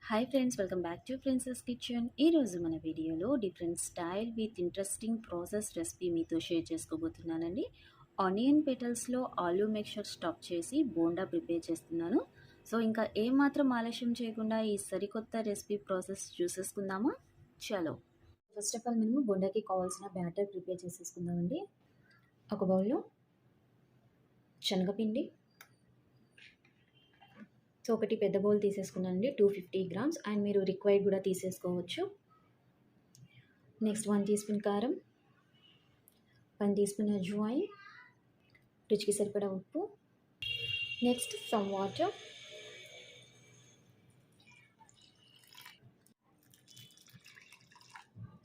Hi friends, welcome back to princess kitchen. ఈరోజు మన వీడియోలో different style with interesting process recipe మీతో share చేసుకోబోతున్నానండి. ఆనియన్ పెటల్స్లో ఆలూ మిక్చర్ స్టఫ్ చేసి బోండా ప్రిపేర్ చేస్తున్నాను. సో ఇంకా ఏమాత్రం ఆలస్యం చేయకుండా ఈ సరికొత్త రెసిపీ ప్రాసెస్ చూసేసుకుందామా? చలో. ఫస్ట్ ఆఫ్ ఆల్ మనము బోండాకి కావాల్సిన బ్యాటర్ ప్రిపేర్ చేసేసుకుందామండి. ఒక బౌల్లో శనగపిండి, సో ఒకటి పెద్ద బౌల్ తీసేసుకున్నానండి, 250 గ్రామ్స్, అండ్ మీరు రిక్వైర్డ్ కూడా తీసేసుకోవచ్చు. నెక్స్ట్ 1 టీ స్పూన్ కారం, 1 టీ స్పూన్ అజ్వాయిన్, రుచికి సరిపడా ఉప్పు, నెక్స్ట్ సమ్ వాటర్.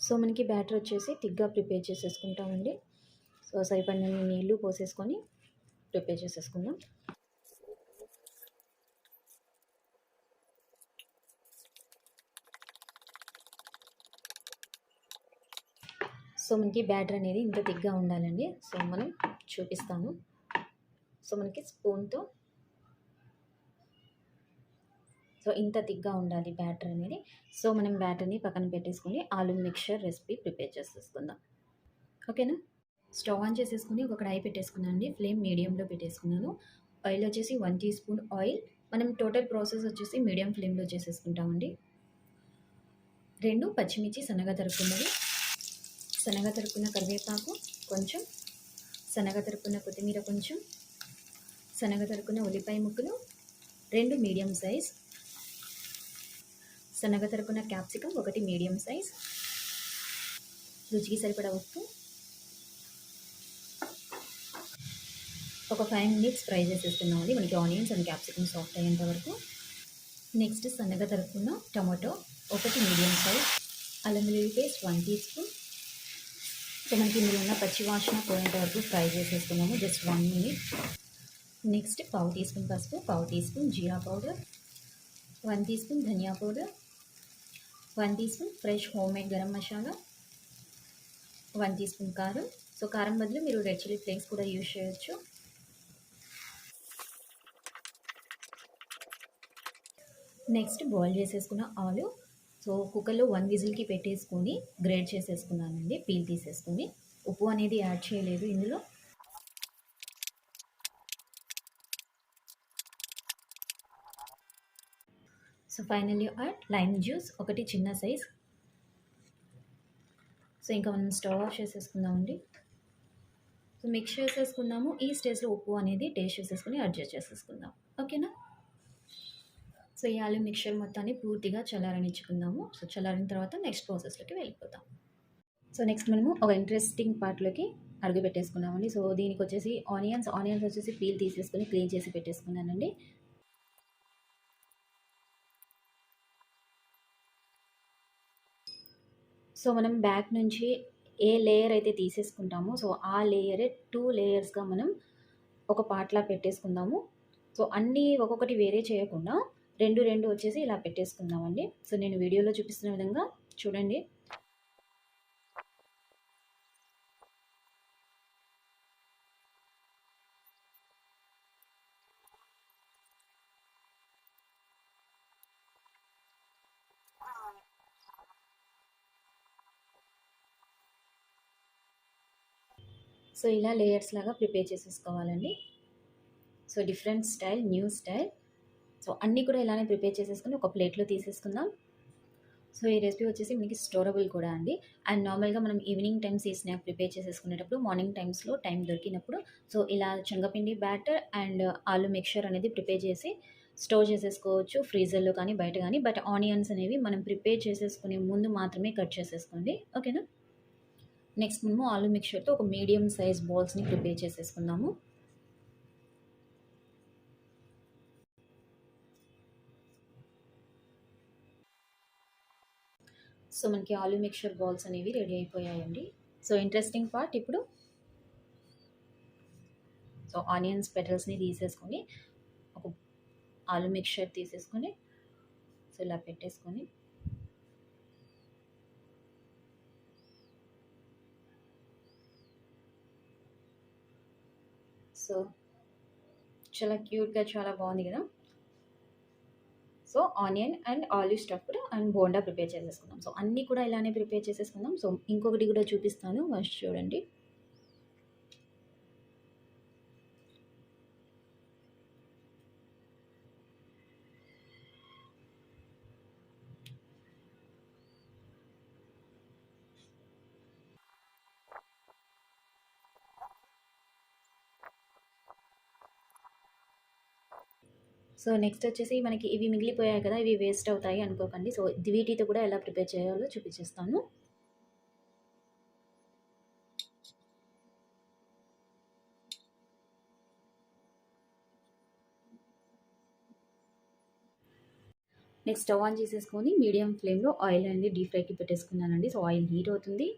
సో మనకి బ్యాటర్ వచ్చేసి థిక్గా ప్రిపేర్ చేసేసుకుంటామండి. సో సరిపడినన్ని నీళ్ళు పోసేసుకొని ప్రిపేర్ చేసేసుకుందాం. సో మనకి బ్యాటర్ అనేది ఇంత థిక్గా ఉండాలండి. సో మనం చూపిస్తాను. సో మనకి స్పూన్తో సో ఇంత థిక్గా ఉండాలి బ్యాటర్ అనేది. సో మనం బ్యాటర్ని పక్కన పెట్టేసుకొని ఆలూ మిక్చర్ రెసిపీ ప్రిపేర్ చేసేసుకుందాం. ఓకేనా? స్టవ్ ఆన్ చేసేసుకుని ఒక కడాయి పెట్టేసుకున్నాను అండి. ఫ్లేమ్ మీడియంలో పెట్టేసుకున్నాను. ఆయిల్ వచ్చేసి 1 టీ స్పూన్ ఆయిల్. మనం టోటల్ ప్రాసెస్ వచ్చేసి మీడియం ఫ్లేమ్లో చేసేసుకుంటామండి. 2 పచ్చిమిర్చి సన్నగా తరుక్కున్నది, సన్నగా తరుక్కున్న కరివేపాకు కొంచెం, సన్నగా తరుక్కున్న కొత్తిమీర కొంచెం, సన్నగా తరుక్కున్న ఉల్లిపాయ ముక్కలు 2 మీడియం సైజ్, సన్నగా తరుక్కున్న క్యాప్సికమ్ 1 మీడియం సైజ్, రుచికి సరిపడా ఉప్పు. ఒక 5 మినిట్స్ ఫ్రై చేసేస్తున్నామండి, మనకి ఆనియన్స్ అండ్ క్యాప్సికమ్ సాఫ్ట్ అయ్యేంత వరకు. నెక్స్ట్ సన్నగా తరుక్కున్న టమాటో 1 మీడియం సైజ్, అల్లం వెల్లుల్లి పేస్ట్ 1 టీ స్పూన్. సో మనకి ఇందులో ఉన్న పచ్చి వాసన పోయేంత వరకు ఫ్రై చేసేసుకున్నాము, just 1 minute. Next 1/2 teaspoon పసుపు, 1/2 teaspoon jeera powder, 1 teaspoon dhania powder, 1 teaspoon fresh homemade garam masala, 1 teaspoon కారం. సో కారం బదులు మీరు రెడ్ చిల్లీ ఫ్లేక్స్ కూడా యూజ్ చేయొచ్చు. నెక్స్ట్ బాయిల్ చేసేసుకున్న ఆలు, సో కుక్కర్లో 1 విజిల్కి పెట్టేసుకొని గ్రేట్ చేసేసుకున్నానండి, పీల్ తీసేసుకుని. ఉప్పు అనేది యాడ్ చేయలేదు ఇందులో. So finally add lime juice 1 చిన్న సైజ్. సో ఇంకా మనం స్టవ్ ఆఫ్ చేసేసుకుందామండి. సో మిక్స్ చేసేసుకుందాము. ఈ స్టేజ్లో ఉప్పు అనేది టేస్ట్ చేసేసుకుని అడ్జస్ట్ చేసేసుకుందాం. ఓకేనా? సో ఈ ఆలూ మిక్చర్ మొత్తాన్ని పూర్తిగా చల్లారనిచ్చుకుందాము. సో చల్లారిన తర్వాత నెక్స్ట్ ప్రాసెస్లోకి వెళ్ళిపోతాం. సో నెక్స్ట్ మనము ఒక ఇంట్రెస్టింగ్ పార్ట్లోకి అడుగు పెట్టేసుకున్నామండి. సో దీనికి వచ్చేసి ఆనియన్స్ వచ్చేసి పీల్ తీసేసుకొని క్లీన్ చేసి పెట్టేసుకున్నానండి. సో మనం బ్యాక్ నుంచి ఏ లేయర్ అయితే తీసేసుకుంటామో సో ఆ లేయరే 2 లేయర్స్గా మనం ఒక పార్ట్లా పెట్టేసుకుందాము. సో అన్నీ ఒక్కొక్కటి వేరే చేయకుండా 2 వచ్చేసి ఇలా పెట్టేసుకుందామండి. సో నేను వీడియోలో చూపిస్తున్న విధంగా చూడండి. సో ఇలా లేయర్స్ లాగా ప్రిపేర్ చేసేసుకోవాలండి. So different style, new style. So అన్నీ కూడా ఇలానే ప్రిపేర్ చేసేసుకొని ఒక ప్లేట్లో తీసేసుకుందాం. సో ఈ రెసిపీ వచ్చేసి మీకు స్టోరబుల్ కూడా అండి. అండ్ నార్మల్గా మనం ఈవినింగ్ టైమ్స్ ఈ స్నాక్ ప్రిపేర్ చేసేసుకునేటప్పుడు, మార్నింగ్ టైమ్స్లో టైం దొరికినప్పుడు సో ఇలా శనగపిండి బ్యాటర్ అండ్ ఆలూ మిక్చర్ అనేది ప్రిపేర్ చేసి స్టోర్ చేసేసుకోవచ్చు, ఫ్రీజర్లో కానీ బయట కానీ. బట్ ఆనియన్స్ అనేవి మనం ప్రిపేర్ చేసేసుకునే ముందు మాత్రమే కట్ చేసేసుకోండి. ఓకేనా? నెక్స్ట్ మనము ఆలూ మిక్చర్తో ఒక మీడియం సైజ్ బాల్స్ని ప్రిపేర్ చేసేసుకుందాము. సో మనకి ఆలూ మిక్చర్ బాల్స్ అనేవి రెడీ అయిపోయాయండి. సో ఇంట్రెస్టింగ్ పార్ట్ ఇప్పుడు. సో ఆనియన్స్ పెటల్స్ని తీసేసుకొని ఒక ఆలూ మిక్చర్ తీసేసుకొని సో ఇలా పెట్టేసుకొని సో చాలా క్యూట్గా చాలా బాగుంది కదా. So onion and aloo stuffed and bonda prepare చేసేసుకుందాం. సో అన్నీ కూడా ఇలానే ప్రిపేర్ చేసేసుకుందాం. సో ఇంకొకటి కూడా చూపిస్తాను, ఫస్ట్ చూడండి. సో నెక్స్ట్ వచ్చేసి మనకి ఇవి మిగిలిపోయాయి కదా, ఇవి వేస్ట్ అవుతాయి అనుకోకండి. సో వీటితో కూడా ఎలా ప్రిపేర్ చేయాలో చూపించేస్తాను. నెక్స్ట్ స్టవ్ ఆన్ చేసేసుకొని మీడియం ఫ్లేమ్లో ఆయిల్ అనేది డీప్ ఫ్రైకి పెట్టేసుకున్నానండి. సో ఆయిల్ హీట్ అవుతుంది.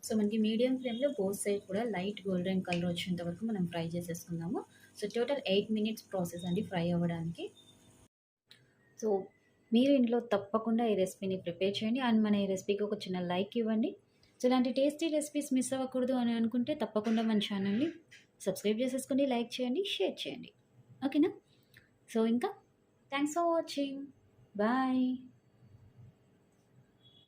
సో మనకి మీడియం ఫ్లేమ్లో బోత్ సైడ్ కూడా లైట్ గోల్డెన్ కలర్ వచ్చేంత వరకు మనం ఫ్రై చేసేసుకుందాము. సో టోటల్ 8 మినిట్స్ ప్రాసెస్ అండి ఫ్రై అవ్వడానికి. సో మీరు ఇంట్లో తప్పకుండా ఈ రెసిపీని ప్రిపేర్ చేయండి అండ్ మన ఈ రెసిపీకి ఒక చిన్న లైక్ ఇవ్వండి. సో ఇలాంటి టేస్టీ రెసిపీస్ మిస్ అవ్వకూడదు అని అనుకుంటే తప్పకుండా మన ఛానల్ని సబ్స్క్రైబ్ చేసేసుకోండి, లైక్ చేయండి, షేర్ చేయండి. ఓకేనా? సో ఇంకా థ్యాంక్స్ ఫర్ వాచింగ్. బాయ్.